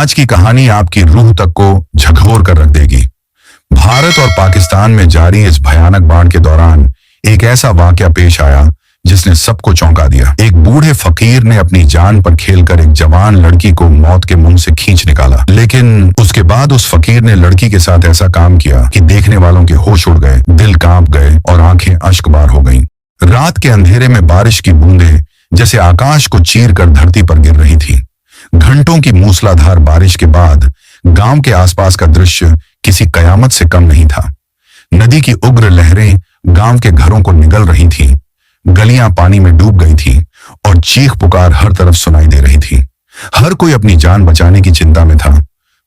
आज की कहानी आपकी रूह तक को झकझोर कर रख देगी। भारत और पाकिस्तान में जारी इस भयानक बाढ़ के दौरान एक ऐसा वाकया पेश आया जिसने सबको चौंका दिया। एक बूढ़े फकीर ने अपनी जान पर खेलकर एक जवान लड़की को मौत के मुंह से खींच निकाला, लेकिन उसके बाद उस फकीर ने लड़की के साथ ऐसा काम किया कि देखने वालों के होश उड़ गए, दिल कांप गए और आंखें अश्कबार हो गईं। रात के अंधेरे में बारिश की बूंदें जैसे आकाश को चीर कर धरती पर गिर रही थीं। घंटों की मूसलाधार बारिश के बाद गांव के आसपास का दृश्य किसी कयामत से कम नहीं था। नदी की उग्र लहरें गांव के घरों को निगल रही थीं, गलियां पानी में डूब गई थीं और चीख पुकार हर तरफ सुनाई दे रही थी। हर कोई अपनी जान बचाने की चिंता में था।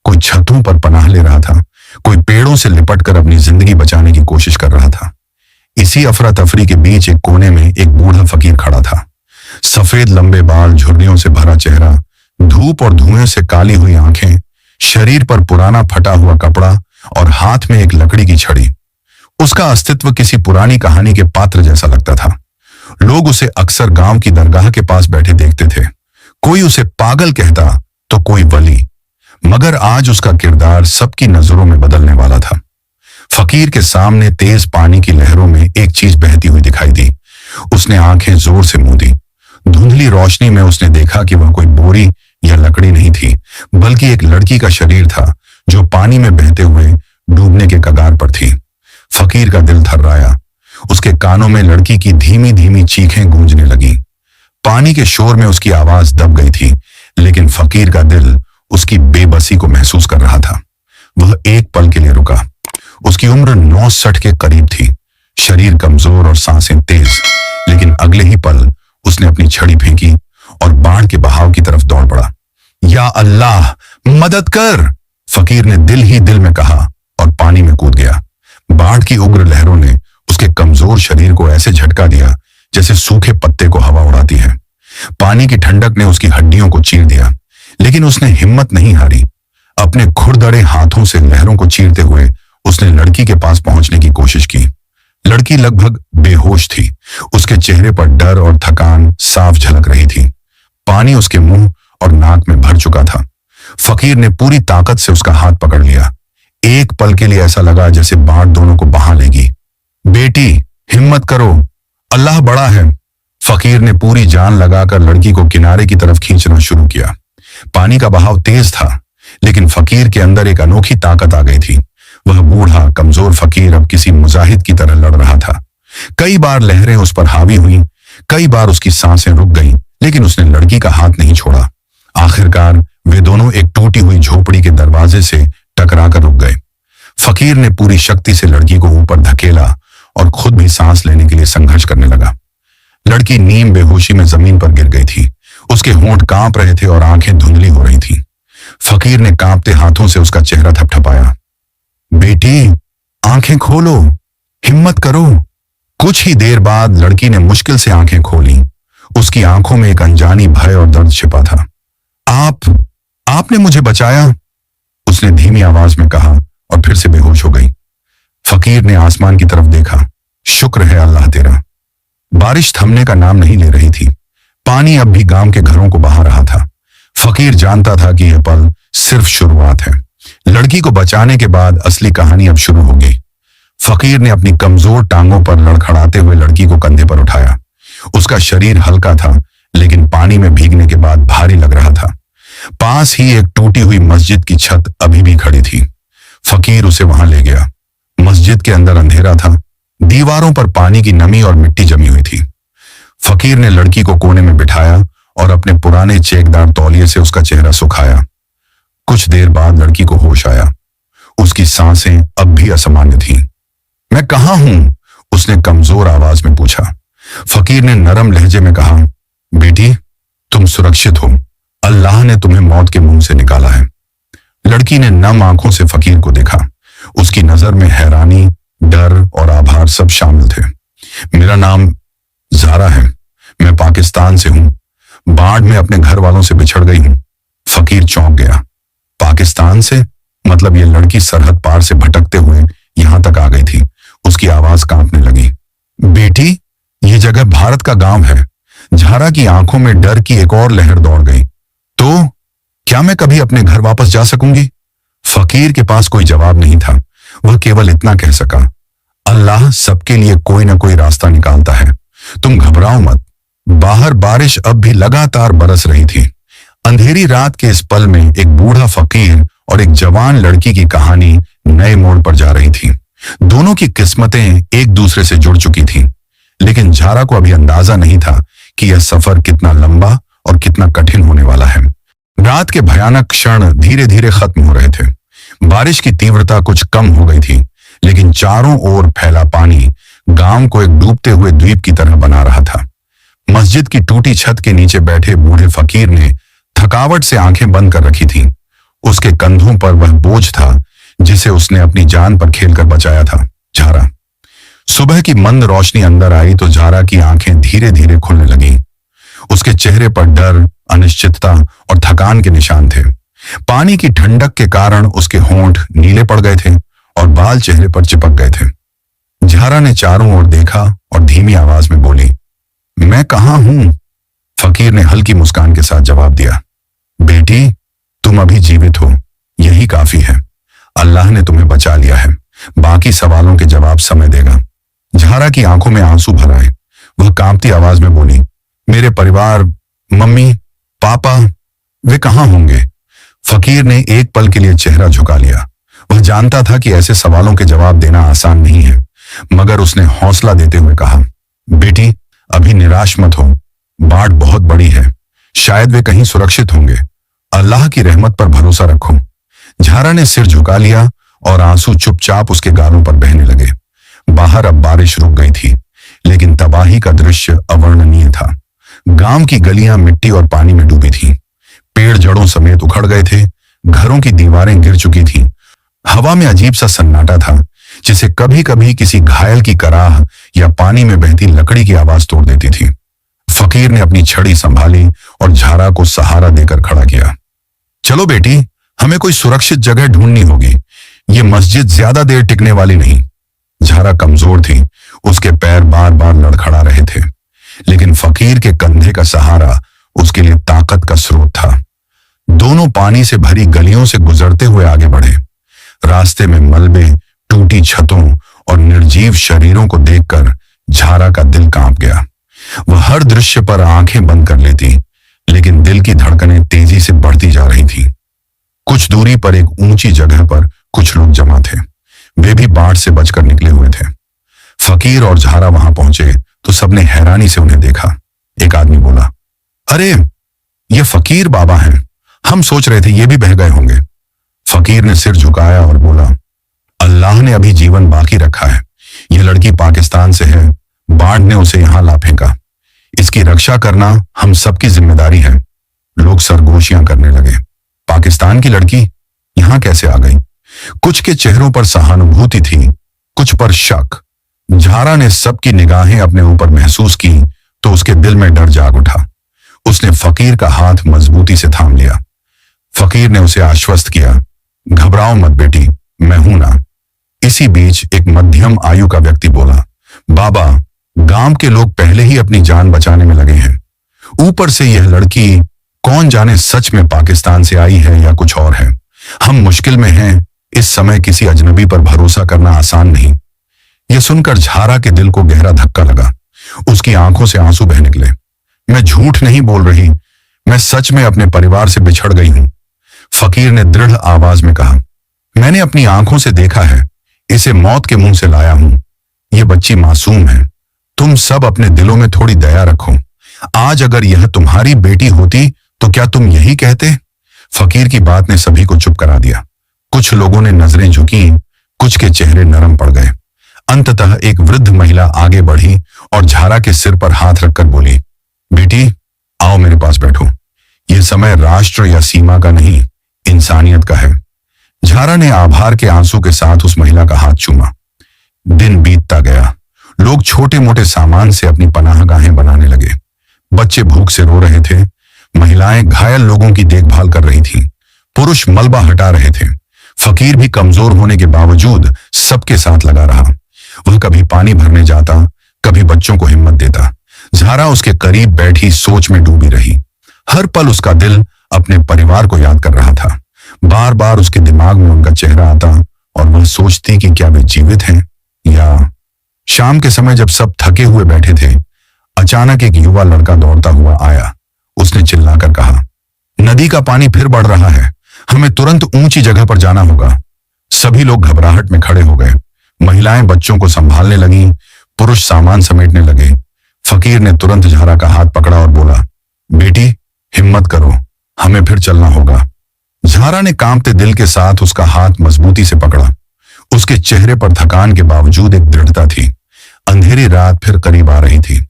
कोई छतों पर पनाह ले रहा था, कोई पेड़ों से लिपटकर अपनी जिंदगी बचाने की कोशिश कर रहा था। इसी अफरा तफरी के बीच एक कोने में एक बूढ़ा फकीर खड़ा था। सफेद लंबे बाल, झुर्रियों से भरा चेहरा, धूप और धुएं से काली हुई आंखें, शरीर पर पुराना फटा हुआ कपड़ा और हाथ में एक लकड़ी की छड़ी। उसका अस्तित्व किसी पुरानी कहानी के पात्र जैसा लगता था। लोग उसे अक्सर गांव की दरगाह के पास बैठे देखते थे। कोई उसे पागल कहता तो कोई वली, मगर आज उसका किरदार सबकी नजरों में बदलने वाला था। फकीर के सामने तेज पानी की लहरों में एक चीज बहती हुई दिखाई दी। उसने आंखें जोर से मूंदी। धुंधली रोशनी में उसने देखा कि वह कोई बोरी या लकड़ी नहीं थी, बल्कि एक लड़की का शरीर था जो पानी में बहते हुए डूबने के कगार पर थी। फकीर का दिल थर्राया। उसके कानों में लड़की की धीमी धीमी चीखें गूंजने लगी। पानी के शोर में उसकी आवाज दब गई थी, लेकिन फकीर का दिल उसकी बेबसी को महसूस कर रहा था। वह एक पल के लिए रुका। उसकी उम्र 69 के करीब थी, शरीर कमजोर और सांसें तेज, लेकिन अगले ही पल उसने अपनी छड़ी फेंकी और बाढ़ के बहाव की तरफ दौड़ पड़ा। या अल्लाह, मदद कर, फकीर ने दिल ही दिल में कहा और पानी में कूद गया। बाढ़ की उग्र लहरों ने उसके कमजोर शरीर को ऐसे झटका दिया जैसे सूखे पत्ते को हवा उड़ाती है। पानी की ठंडक ने उसकी हड्डियों को चीर दिया, लेकिन उसने हिम्मत नहीं हारी। अपने खुरदरे हाथों से लहरों को चीरते हुए उसने लड़की के पास पहुंचने की कोशिश की। लड़की लगभग बेहोश थी। उसके चेहरे पर डर और थकान साफ झलक रही थी। पानी उसके मुंह और नाक में भर चुका था। फकीर ने पूरी ताकत से उसका हाथ पकड़ लिया। एक पल के लिए ऐसा लगा जैसे बाढ़ दोनों को बहा लेगी। बेटी, हिम्मत करो, अल्लाह बड़ा है। फकीर ने पूरी जान लगाकर लड़की को किनारे की तरफ खींचना शुरू किया। पानी का बहाव तेज था, लेकिन फकीर के अंदर एक अनोखी ताकत आ गई थी। वह बूढ़ा कमजोर फकीर अब किसी मुजाहिद की तरह लड़ रहा था। कई बार लहरें उस पर हावी हुईं, कई बार उसकी सांसें रुक गईं, लेकिन उसने लड़की का हाथ नहीं छोड़ा। आखिरकार वे दोनों एक टूटी हुई झोपड़ी के दरवाजे से टकराकर रुक गए। फकीर ने पूरी शक्ति से लड़की को ऊपर धकेला और खुद भी सांस लेने के लिए संघर्ष करने लगा। लड़की नीम बेहोशी में जमीन पर गिर गई थी। उसके होंठ कांप रहे थे और आंखें धुंधली हो रही थीं। फकीर ने कांपते हाथों से उसका चेहरा थपथपाया। बेटी, आंखें खोलो, हिम्मत करो। कुछ ही देर बाद लड़की ने मुश्किल से आंखें खोली। उसकी आंखों में एक अनजानी भय और दर्द छिपा था। आपने मुझे बचाया, उसने धीमी आवाज में कहा और फिर से बेहोश हो गई। फकीर ने आसमान की तरफ देखा। शुक्र है अल्लाह तेरा। बारिश थमने का नाम नहीं ले रही थी। पानी अब भी गांव के घरों को बहा रहा था। फकीर जानता था कि यह पल सिर्फ शुरुआत है। लड़की को बचाने के बाद असली कहानी अब शुरू होगी। फकीर ने अपनी कमजोर टांगों पर लड़खड़ाते हुए लड़की को कंधे पर उठाया। उसका शरीर हल्का था, लेकिन पानी में भीगने के बाद भारी लग रहा था। पास ही एक टूटी हुई मस्जिद की छत अभी भी खड़ी थी। फकीर उसे वहां ले गया। मस्जिद के अंदर अंधेरा था। दीवारों पर पानी की नमी और मिट्टी जमी हुई थी। फकीर ने लड़की को कोने में बिठाया और अपने पुराने चेकदार तौलिए से उसका चेहरा सुखाया। कुछ देर बाद लड़की को होश आया। उसकी सांसें अब भी असामान्य थीं। मैं कहाँ हूं? उसने कमजोर आवाज में पूछा। फकीर ने नरम लहजे में कहा, बेटी, तुम सुरक्षित हो। अल्लाह ने तुम्हें मौत के मुंह से निकाला है। लड़की ने नम आंखों से फकीर को देखा। उसकी नजर में हैरानी, डर और आभार सब शामिल थे। मेरा नाम जारा है। मैं पाकिस्तान से हूं। बाढ़ में अपने घर वालों से बिछड़ गई हूं। फकीर चौंक गया। पाकिस्तान से? मतलब ये लड़की सरहद पार से भटकते हुए यहां तक आ गई थी। उसकी आवाज कांपने लगी। बेटी, ये जगह भारत का गांव है। झारा की आंखों में डर की एक और लहर दौड़ गई। तो क्या मैं कभी अपने घर वापस जा सकूंगी? फकीर के पास कोई जवाब नहीं था। वह केवल इतना कह सका, अल्लाह सबके लिए कोई ना कोई रास्ता निकालता है, तुम घबराओ मत। बाहर बारिश अब भी लगातार बरस रही थी। अंधेरी रात के इस पल में एक बूढ़ा फकीर और एक जवान लड़की की कहानी नए मोड़ पर जा रही थी। दोनों की किस्मतें एक दूसरे से जुड़ चुकी थीं, लेकिन झारा को अभी अंदाजा नहीं था कि यह सफर कितना लंबा और कितना कठिन होने वाला है। रात के भयानक क्षण धीरे धीरे खत्म हो रहे थे। बारिश की तीव्रता कुछ कम हो गई थी, लेकिन चारों ओर फैला पानी गांव को एक डूबते हुए द्वीप की तरह बना रहा था। मस्जिद की टूटी छत के नीचे बैठे बूढ़े फकीर ने थकावट से आंखें बंद कर रखी थीं। उसके कंधों पर वह बोझ था जिसे उसने अपनी जान पर खेलकर बचाया था, झारा। सुबह की मंद रोशनी अंदर आई तो झारा की आंखें धीरे धीरे खुलने लगीं। उसके चेहरे पर डर, अनिश्चितता और थकान के निशान थे। पानी की ठंडक के कारण उसके होंठ नीले पड़ गए थे और बाल चेहरे पर चिपक गए थे। झारा ने चारों ओर देखा और धीमी आवाज में बोली, मैं कहाँ हूं? फकीर ने हल्की मुस्कान के साथ जवाब दिया, बेटी, तुम अभी जीवित हो, यही काफी है। अल्लाह ने तुम्हें बचा लिया है, बाकी सवालों के जवाब समय देगा। झारा की आंखों में आंसू भर आए। वह कांपती आवाज में बोली, मेरे परिवार, मम्मी, पापा, वे कहाँ होंगे? फकीर ने एक पल के लिए चेहरा झुका लिया। वह जानता था कि ऐसे सवालों के जवाब देना आसान नहीं है, मगर उसने हौसला देते हुए कहा, बेटी, अभी निराश मत हो, बाढ़ बहुत बड़ी है, शायद वे कहीं सुरक्षित होंगे। अल्लाह की रहमत पर भरोसा रखो। झारा ने सिर झुका लिया और आंसू चुपचाप उसके गालों पर बहने लगे। बाहर अब बारिश रुक गई थी, लेकिन तबाही का दृश्य अवर्णनीय था। गांव की गलियां मिट्टी और पानी में डूबी थीं। पेड़ जड़ों समेत उखड़ गए थे। घरों की दीवारें गिर चुकी थीं। हवा में अजीब सा सन्नाटा था, जिसे कभी कभी किसी घायल की कराह या पानी में बहती लकड़ी की आवाज तोड़ देती थी। फकीर ने अपनी छड़ी संभाली और झारा को सहारा देकर खड़ा किया। चलो बेटी, हमें कोई सुरक्षित जगह ढूंढनी होगी। ये मस्जिद ज्यादा देर टिकने वाली नहीं। झारा कमजोर थी, उसके पैर बार बार लड़खड़ा रहे थे, लेकिन फकीर के कंधे का सहारा उसके लिए ताकत का स्रोत था। दोनों पानी से भरी गलियों से गुजरते हुए आगे बढ़े। रास्ते में मलबे, टूटी छतों और निर्जीव शरीरों को देखकर झारा का दिल कांप गया। वह हर दृश्य पर आंखें बंद कर लेती, लेकिन दिल की धड़कनें तेजी से बढ़ती जा रही थी। कुछ दूरी पर एक ऊंची जगह पर कुछ लोग जमा थे। वे भी बाढ़ से बचकर निकले हुए थे। फकीर और झारा वहां पहुंचे तो सबने हैरानी से उन्हें देखा। एक आदमी बोला, अरे, ये फकीर बाबा हैं, हम सोच रहे थे ये भी बह गए होंगे। फकीर ने सिर झुकाया और बोला, अल्लाह ने अभी जीवन बाकी रखा है। यह लड़की पाकिस्तान से है, बाढ़ ने उसे यहां ला फेंका। इसकी रक्षा करना हम सबकी जिम्मेदारी है। लोग सरगोशियां करने लगे। पाकिस्तान की लड़की यहां कैसे आ गई? कुछ के चेहरों पर सहानुभूति थी, कुछ पर शक। झारा ने सबकी निगाहें अपने ऊपर महसूस की तो उसके दिल में डर जाग उठा। उसने फकीर का हाथ मजबूती से थाम लिया। फकीर ने उसे आश्वस्त किया, घबराओ मत बेटी, मैं हूं ना। इसी बीच एक मध्यम आयु का व्यक्ति बोला, बाबा, गांव के लोग पहले ही अपनी जान बचाने में लगे हैं। ऊपर से यह लड़की कौन जाने सच में पाकिस्तान से आई है या कुछ और है। हम मुश्किल में हैं। इस समय किसी अजनबी पर भरोसा करना आसान नहीं। यह सुनकर झारा के दिल को गहरा धक्का लगा। उसकी आंखों से आंसू बह निकले। मैं झूठ नहीं बोल रही, मैं सच में अपने परिवार से बिछड़ गई हूं। फकीर ने दृढ़ आवाज में कहा, मैंने अपनी आंखों से देखा है, इसे मौत के मुंह से लाया हूं। यह बच्ची मासूम है। तुम सब अपने दिलों में थोड़ी दया रखो। आज अगर यह तुम्हारी बेटी होती तो क्या तुम यही कहते? फकीर की बात ने सभी को चुप करा दिया। कुछ लोगों ने नजरें झुकी, कुछ के चेहरे नरम पड़ गए। अंततः एक वृद्ध महिला आगे बढ़ी और झारा के सिर पर हाथ रखकर बोली, बेटी, आओ मेरे पास बैठो। यह समय राष्ट्र या सीमा का नहीं, इंसानियत का है। झारा ने आभार के आंसू के साथ उस महिला का हाथ चूमा। दिन बीतता गया। लोग छोटे मोटे सामान से अपनी पनाहगाहें बनाने लगे। बच्चे भूख से रो रहे थे। महिलाएं घायल लोगों की देखभाल कर रही थीं। पुरुष मलबा हटा रहे थे। फकीर भी कमजोर होने के बावजूद सबके साथ लगा रहा। वह कभी पानी भरने जाता, कभी बच्चों को हिम्मत देता। झारा उसके करीब बैठी सोच में डूबी रही। हर पल उसका दिल अपने परिवार को याद कर रहा था। बार बार उसके दिमाग में उनका चेहरा आता और वह सोचती कि क्या वे जीवित हैं या। शाम के समय जब सब थके हुए बैठे थे, अचानक एक युवा लड़का दौड़ता हुआ आया। उसने चिल्लाकर कहा, नदी का पानी फिर बढ़ रहा है, हमें तुरंत ऊंची जगह पर जाना होगा। सभी लोग घबराहट में खड़े हो गए। महिलाएं बच्चों को संभालने लगीं, पुरुष सामान समेटने लगे। फकीर ने तुरंत झारा का हाथ पकड़ा और बोला, बेटी हिम्मत करो, हमें फिर चलना होगा। झारा ने कांपते दिल के साथ उसका हाथ मजबूती से पकड़ा। उसके चेहरे पर थकान के बावजूद एक दृढ़ता थी। अंधेरी रात फिर करीब आ रही थी।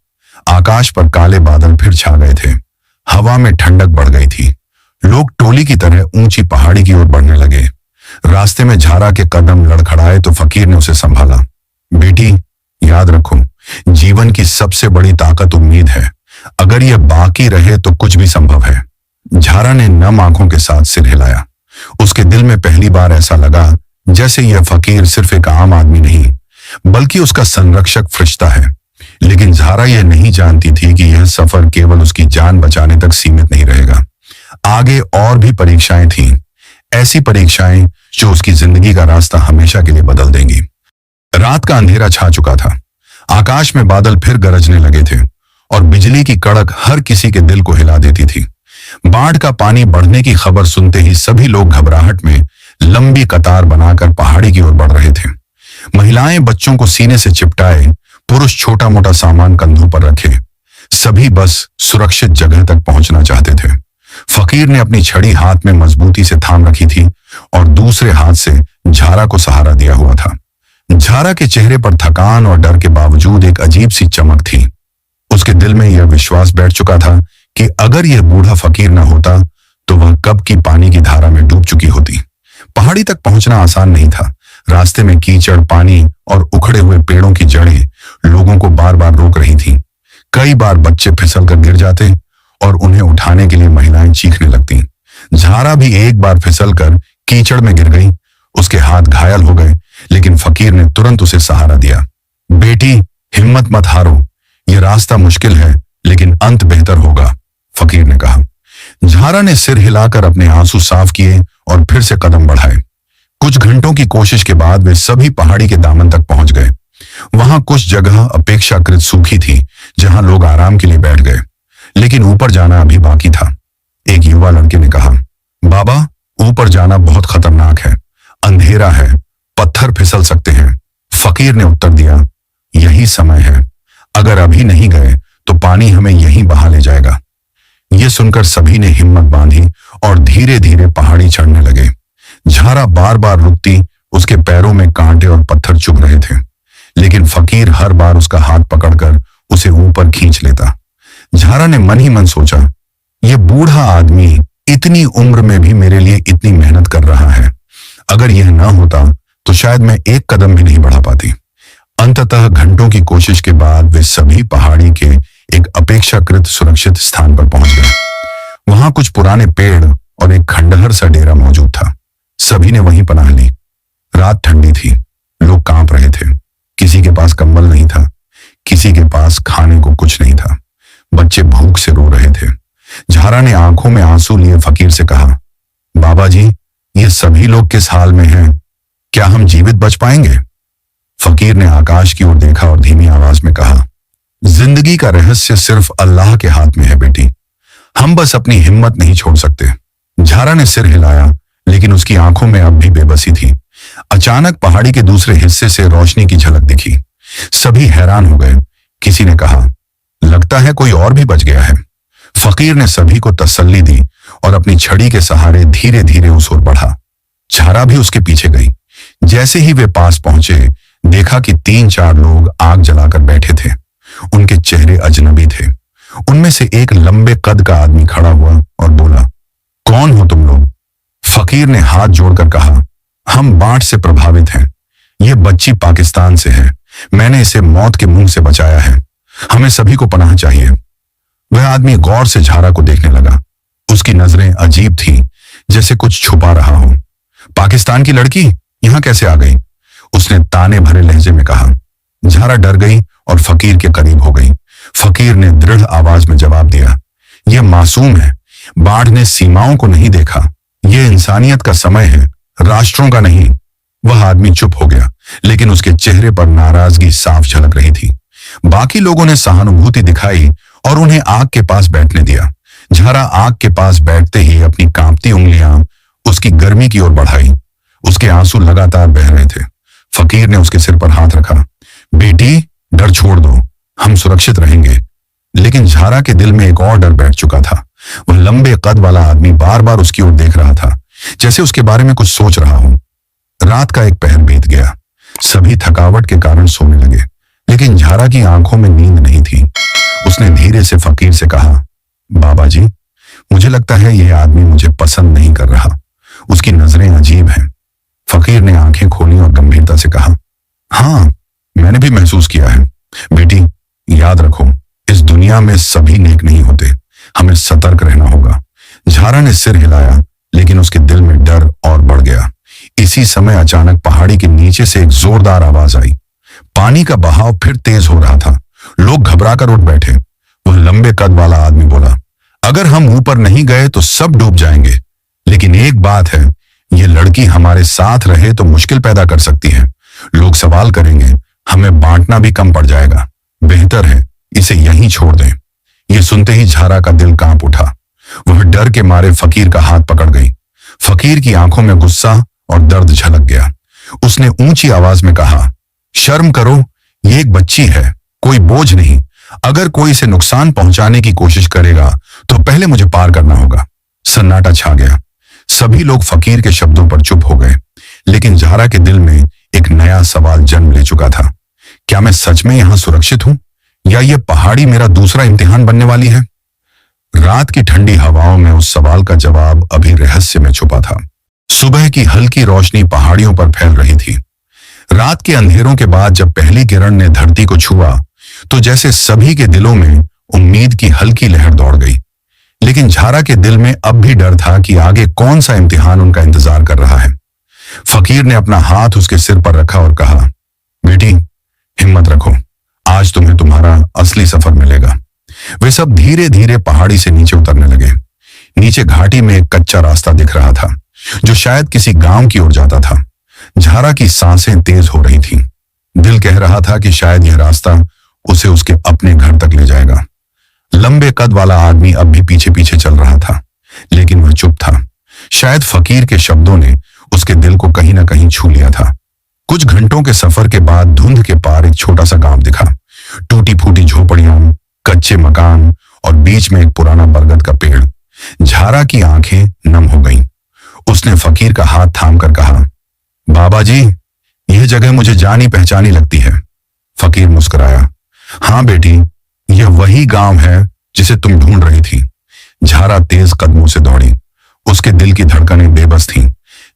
आकाश पर काले बादल फिर छा गए थे। हवा में ठंडक बढ़ गई थी। लोग टोली की तरह ऊंची पहाड़ी की ओर बढ़ने लगे। रास्ते में झारा के कदम लड़खड़ाए तो फकीर ने उसे संभाला। बेटी याद रखो, जीवन की सबसे बड़ी ताकत उम्मीद है। अगर यह बाकी रहे तो कुछ भी संभव है। झारा ने नम आंखों के साथ सिर हिलाया। उसके दिल में पहली बार ऐसा लगा जैसे यह फकीर सिर्फ एक आम आदमी नहीं, बल्कि उसका संरक्षक फरिश्ता है। लेकिन झारा यह नहीं जानती थी कि यह सफर केवल उसकी जान बचाने तक सीमित नहीं रहेगा। आगे और भी परीक्षाएं थीं, ऐसी परीक्षाएं जो उसकी जिंदगी का रास्ता हमेशा के लिए बदल देंगी। रात का अंधेरा छा चुका था। आकाश में बादल फिर गरजने लगे थे और बिजली की कड़क हर किसी के दिल को हिला देती थी। बाढ़ का पानी बढ़ने की खबर सुनते ही सभी लोग घबराहट में लंबी कतार बनाकर पहाड़ी की ओर बढ़ रहे थे। महिलाएं बच्चों को सीने से चिपटाए, पुरुष छोटा मोटा सामान कंधों पर रखे। सभी बस सुरक्षित जगह तक पहुंचना चाहते थे। फकीर ने अपनी छड़ी हाथ में मजबूती से थाम रखी थी और दूसरे हाथ से झारा को सहारा दिया हुआ था। झारा के चेहरे पर थकान और डर के बावजूद एक अजीब सी चमक थी। उसके दिल में यह विश्वास बैठ चुका था कि अगर यह बूढ़ा फकीर न होता तो वह कब की पानी की धारा में डूब चुकी होती। पहाड़ी तक पहुंचना आसान नहीं था। रास्ते में कीचड़, पानी और उखड़े हुए पेड़ों की जड़ें लोगों को बार बार रोक रही थीं। कई बार बच्चे फिसल कर गिर जाते और उन्हें उठाने के लिए महिलाएं चीखने लगतीं। झारा भी एक बार फिसल कर कीचड़ में गिर गई। उसके हाथ घायल हो गए, लेकिन फकीर ने तुरंत उसे सहारा दिया। बेटी हिम्मत मत हारो, यह रास्ता मुश्किल है लेकिन अंत बेहतर होगा, फकीर ने कहा। झारा ने सिर हिलाकर अपने आंसू साफ किए और फिर से कदम बढ़ाए। कुछ घंटों की कोशिश के बाद वे सभी पहाड़ी के दामन तक पहुंच गए। वहां कुछ जगह अपेक्षाकृत सूखी थी, जहां लोग आराम के लिए बैठ गए, लेकिन ऊपर जाना अभी बाकी था। एक युवा लड़के ने कहा, बाबा ऊपर जाना बहुत खतरनाक है, अंधेरा है, पत्थर फिसल सकते हैं। फकीर ने उत्तर दिया, यही समय है, अगर अभी नहीं गए तो पानी हमें यहीं बहा ले जाएगा। यह सुनकर सभी ने हिम्मत बांधी और धीरे धीरे पहाड़ी चढ़ने लगे। झारा बार बार रुकती, उसके पैरों में कांटे और पत्थर चुभ रहे थे, लेकिन फकीर हर बार उसका हाथ पकड़कर उसे ऊपर खींच लेता। झारा ने मन ही मन सोचा, यह बूढ़ा आदमी इतनी उम्र में भी मेरे लिए इतनी मेहनत कर रहा है। अगर यह ना होता तो शायद मैं एक कदम भी नहीं बढ़ा पाती। अंततः घंटों की कोशिश के बाद वे सभी पहाड़ी के एक अपेक्षाकृत सुरक्षित स्थान पर पहुंच गए। वहां कुछ पुराने पेड़ और एक खंडहर सा डेरा मौजूद था। सभी ने वहीं पनाह ली। रात ठंडी थी, लोग कांप रहे थे। किसी के पास कंबल नहीं था, किसी के पास खाने को कुछ नहीं था। बच्चे भूख से रो रहे थे। झारा ने आंखों में आंसू लिए फकीर से कहा, बाबा जी ये सभी लोग किस हाल में हैं? क्या हम जीवित बच पाएंगे? फकीर ने आकाश की ओर देखा और धीमी आवाज में कहा, जिंदगी का रहस्य सिर्फ अल्लाह के हाथ में है बेटी, हम बस अपनी हिम्मत नहीं छोड़ सकते। झारा ने सिर हिलाया, लेकिन उसकी आंखों में अब भी बेबसी थी। अचानक पहाड़ी के दूसरे हिस्से से रोशनी की झलक दिखी। सभी हैरान हो गए। किसी ने कहा, लगता है कोई और भी बच गया है। फकीर ने सभी को तसल्ली दी और अपनी छड़ी के सहारे धीरे धीरे उस ओर बढ़ा। झारा भी उसके पीछे गई। जैसे ही वे पास पहुंचे, देखा कि 3-4 लोग आग जलाकर बैठे थे। उनके चेहरे अजनबी थे। उनमें से एक लंबे कद का आदमी खड़ा हुआ और बोला, कौन हो तुम लोग? फकीर ने हाथ जोड़कर कहा, हम बाढ़ से प्रभावित हैं। यह बच्ची पाकिस्तान से है, मैंने इसे मौत के मुंह से बचाया है, हमें सभी को पनाह चाहिए। वह आदमी गौर से झारा को देखने लगा। उसकी नजरें अजीब थीं, जैसे कुछ छुपा रहा हो। पाकिस्तान की लड़की यहां कैसे आ गई? उसने ताने भरे लहजे में कहा। झारा डर गई और फकीर के करीब हो गई। फकीर ने दृढ़ आवाज में जवाब दिया, यह मासूम है, बाढ़ ने सीमाओं को नहीं देखा। यह इंसानियत का समय है, राष्ट्रों का नहीं। वह आदमी चुप हो गया, लेकिन उसके चेहरे पर नाराजगी साफ झलक रही थी। बाकी लोगों ने सहानुभूति दिखाई और उन्हें आग के पास बैठने दिया। झारा आग के पास बैठते ही अपनी कांपती उंगलियां उसकी गर्मी की ओर बढ़ाई। उसके आंसू लगातार बह रहे थे। फकीर ने उसके सिर पर हाथ रखा। बेटी, डर छोड़ दो, हम सुरक्षित रहेंगे। लेकिन झारा के दिल में एक और डर बैठ चुका था। वह लंबे कद वाला आदमी बार बार उसकी ओर देख रहा था, जैसे उसके बारे में कुछ सोच रहा हो। रात का एक पहर बीत गया। सभी थकावट के कारण सोने लगे, लेकिन झारा की आंखों में नींद नहीं थी। उसने धीरे से फकीर से कहा, बाबा जी, मुझे लगता है यह आदमी मुझे पसंद नहीं कर रहा। उसकी नजरें अजीब हैं। फकीर ने आंखें खोली और गंभीरता से कहा, हाँ, मैंने भी महसूस किया है। बेटी, याद रखो, इस दुनिया में सभी नेक नहीं होते। हमें सतर्क रहना होगा। झारा ने सिर हिलाया, लेकिन उसके दिल में डर और बढ़ गया। इसी समय अचानक पहाड़ी के नीचे से एक जोरदार आवाज आई। पानी का बहाव फिर तेज हो रहा था। लोग घबराकर उठ बैठे। वह लंबे कद वाला आदमी बोला, अगर हम ऊपर नहीं गए तो सब डूब जाएंगे। लेकिन एक बात है, यह लड़की हमारे साथ रहे तो मुश्किल पैदा कर सकती है। लोग सवाल करेंगे, हमें बांटना भी कम पड़ जाएगा। बेहतर है इसे यहीं छोड़ दें। यह सुनते ही झारा का दिल कांप उठा। वह डर के मारे फकीर का हाथ पकड़ गई। फकीर की आंखों में गुस्सा और दर्द झलक गया। उसने ऊंची आवाज में कहा, शर्म करो, ये एक बच्ची है, कोई बोझ नहीं। अगर कोई इसे नुकसान पहुंचाने की कोशिश करेगा तो पहले मुझे पार करना होगा। सन्नाटा छा गया। सभी लोग फकीर के शब्दों पर चुप हो गए, लेकिन झारा के दिल में एक नया सवाल जन्म ले चुका था। क्या मैं सच में यहां सुरक्षित हूं, या यह पहाड़ी मेरा दूसरा इम्तिहान बनने वाली है? रात की ठंडी हवाओं में उस सवाल का जवाब अभी रहस्य में छुपा था। सुबह की हल्की रोशनी पहाड़ियों पर फैल रही थी। रात के अंधेरों के बाद जब पहली किरण ने धरती को छुआ, तो जैसे सभी के दिलों में उम्मीद की हल्की लहर दौड़ गई। लेकिन झारा के दिल में अब भी डर था कि आगे कौन सा इम्तिहान उनका इंतजार कर रहा है। फकीर ने अपना हाथ उसके सिर पर रखा और कहा, बेटी, हिम्मत रखो, आज तुम्हें तुम्हारा असली सफर मिलेगा। वे सब धीरे धीरे पहाड़ी से नीचे उतरने लगे। नीचे घाटी में एक कच्चा रास्ता दिख रहा था, जो शायद किसी गांव की ओर जाता था। झारा की सांसें तेज हो रही थीं। दिल कह रहा था कि शायद यह रास्ता उसे उसके अपने घर तक ले जाएगा। लंबे कद वाला आदमी अब भी पीछे पीछे चल रहा था, लेकिन वह चुप था। शायद फकीर के शब्दों ने उसके दिल को कहीं ना कहीं छू लिया था। कुछ घंटों के सफर के बाद धुंध के पार एक छोटा सा गांव दिखा। टूटी फूटी झोपड़ियां, कच्चे मकान और बीच में एक पुराना बरगद का पेड़। झारा की आंखें नम हो गईं। उसने फकीर का हाथ थामकर कहा, बाबा जी, यह जगह मुझे जानी पहचानी लगती है। फकीर मुस्कुराया, हाँ बेटी, यह वही गांव है जिसे तुम ढूंढ रही थी। झारा तेज कदमों से दौड़ी। उसके दिल की धड़कनें बेबस थीं।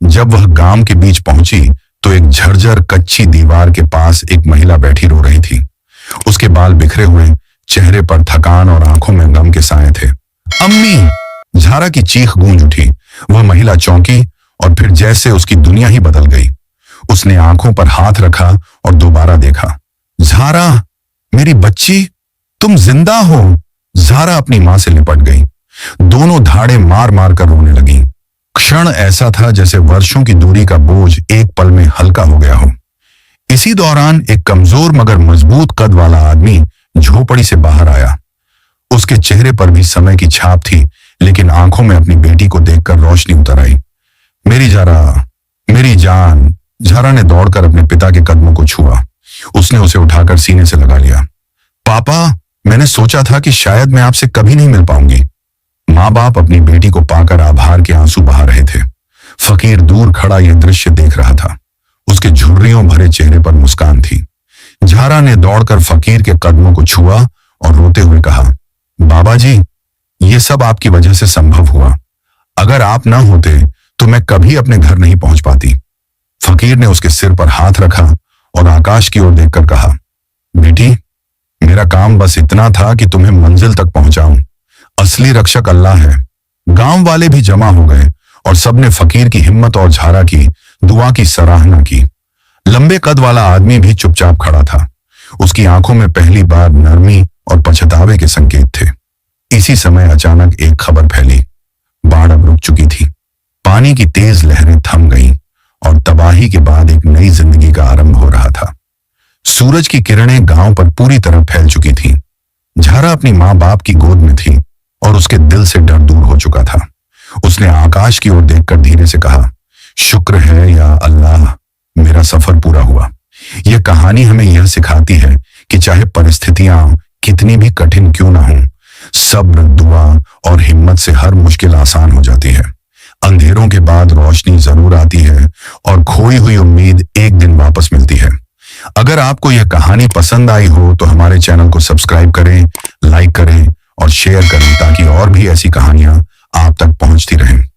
जब वह गांव के बीच पहुंची तो एक झरझर कच्ची दीवार के पास एक महिला बैठी रो रही थी। उसके बाल बिखरे हुए, चेहरे पर थकान और आंखों में गम के साए थे। अम्मी! झारा की चीख गूंज उठी। वह महिला चौंकी और फिर जैसे उसकी दुनिया ही बदल गई। उसने आंखों पर हाथ रखा और दोबारा देखा। झारा, मेरी बच्ची, तुम जिंदा हो। झारा अपनी मां से लिपट गई। दोनों धाड़े मार मार कर रोने लगी। क्षण ऐसा था जैसे वर्षों की दूरी का बोझ एक पल में हल्का हो गया हो। इसी दौरान एक कमजोर मगर मजबूत कद वाला आदमी झोपड़ी से बाहर आया। उसके चेहरे पर भी समय की छाप थी, लेकिन आंखों में अपनी बेटी को देखकर रोशनी उतर आई। मेरी झारा, मेरी जान। झारा ने दौड़कर अपने पिता के कदमों को छुआ। उसने उसे उठाकर सीने से लगा लिया। पापा, मैंने सोचा था कि शायद मैं आपसे कभी नहीं मिल पाऊंगी। माँ बाप अपनी बेटी को पाकर आभार के आंसू बहा रहे थे। फकीर दूर खड़ा यह दृश्य देख रहा था। उसके झुर्रियों भरे चेहरे पर मुस्कान थी। झारा ने दौड़कर फकीर के कदमों को छुआ और रोते हुए कहा, बाबा जी, ये सब आपकी वजह से संभव हुआ। अगर आप ना होते तो मैं कभी अपने घर नहीं पहुंच पाती। फकीर ने उसके सिर पर हाथ रखा और आकाश की ओर देखकर कहा, बेटी, मेरा काम बस इतना था कि तुम्हें मंजिल तक पहुंचाऊं। असली रक्षक अल्लाह है। गांव वाले भी जमा हो गए और सबने फकीर की हिम्मत और झारा की दुआ की सराहना की। लंबे कद वाला आदमी भी चुपचाप खड़ा था। उसकी आंखों में पहली बार नरमी और पछतावे के संकेत थे। इसी समय अचानक एक खबर फैली। बाढ़ अब रुक चुकी थी। पानी की तेज लहरें थम गईं और तबाही के बाद एक नई जिंदगी का आरंभ हो रहा था। सूरज की किरणें गांव पर पूरी तरह फैल चुकी थीं। झारा अपनी माँ बाप की गोद में थी और उसके दिल से डर दूर हो चुका था। उसने आकाश की ओर देखकर धीरे से कहा, शुक्र है या अल्लाह, मेरा सफर पूरा हुआ। यह कहानी हमें यह सिखाती है कि चाहे परिस्थितियां कितनी भी कठिन क्यों ना हों, सब्र, दुआ और हिम्मत से हर मुश्किल आसान हो जाती है। अंधेरों के बाद रोशनी जरूर आती है और खोई हुई उम्मीद एक दिन वापस मिलती है। अगर आपको यह कहानी पसंद आई हो तो हमारे चैनल को सब्सक्राइब करें, लाइक करें और शेयर करें ताकि और भी ऐसी कहानियां आप तक पहुंचती रहें।